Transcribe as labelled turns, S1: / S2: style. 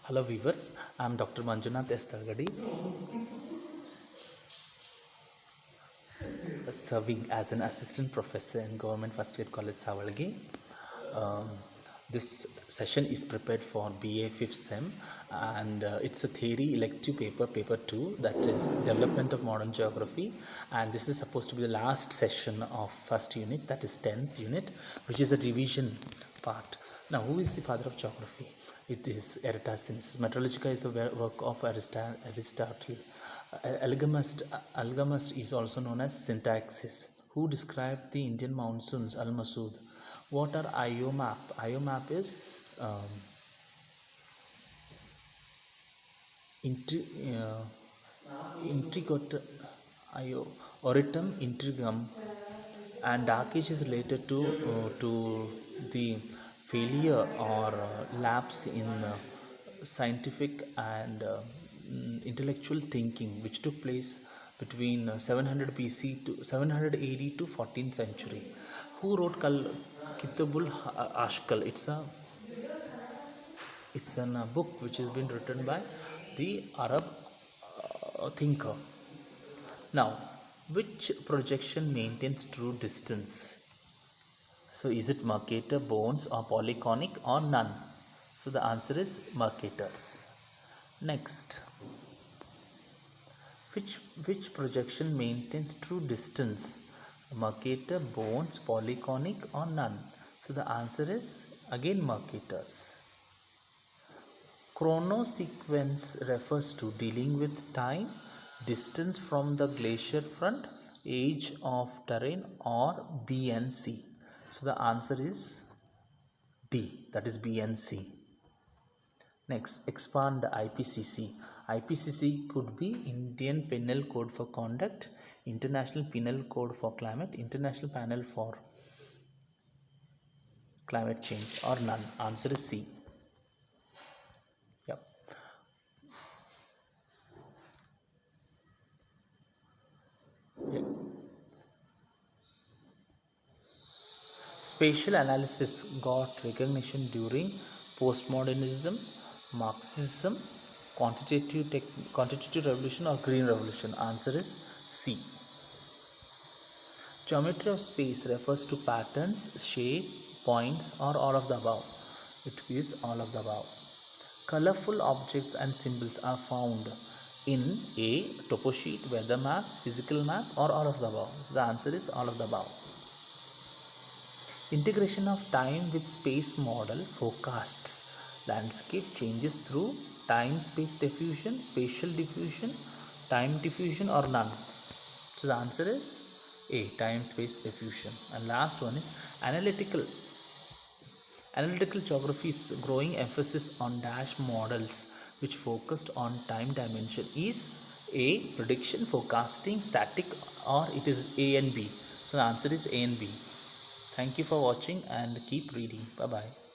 S1: Hello viewers, I am Dr. Manjunath S. Talgadi, serving as an assistant professor in Government First Grade College Savalgi. Um, this session is prepared for BA 5th SEM and it's a theory elective paper, paper 2, that is Development of Modern Geography, and this is supposed to be the last session of first unit, that is 10th unit, which is a revision part. Now, who is the father of geography? It is Eratosthenes. Meteorologica is a work of Aristotle. Algamust is also known as Syntaxis, who described the Indian monsoons, Al-Masud. What are IOMAP? IOMAP is um, intrigot IO, Oritum intrigum, and dark age is related to the failure or lapse in scientific and intellectual thinking which took place between 700 BC to 700 AD to 14th century. Who wrote Kitabul Ashkal? It's a book which has been written by the Arab thinker. Now, which projection maintains true distance? So, is it Mercator, Bones, or Polyconic, or none? So, the answer is Mercator's. Next, which projection maintains true distance? Mercator, Bones, Polyconic, or none? So, the answer is again Mercator's. Chronosequence refers to dealing with time, distance from the glacier front, age of terrain, or B and C. So the answer is D, that is B and C. Next, expand IPCC. IPCC could be Indian Penal Code for Conduct, International Penal Code for Climate, International Panel for Climate Change, or none. Answer is C. Yep. Spatial analysis got recognition during postmodernism, Marxism, quantitative revolution, or green revolution. Answer is C. Geometry of space refers to patterns, shape, points, or all of the above. It is all of the above. Colorful objects and symbols are found in A. Topo sheet, weather maps, physical map, or all of the above. So the answer is all of the above. Integration of time with space model forecasts landscape changes through time-space diffusion, spatial diffusion, time diffusion, or none. So the answer is A, time-space diffusion. And last one is analytical. Analytical geography's growing emphasis on dash models which focused on time dimension is A, prediction, forecasting, static, or it is A and B. So the answer is A and B. Thank you for watching and keep reading. Bye bye.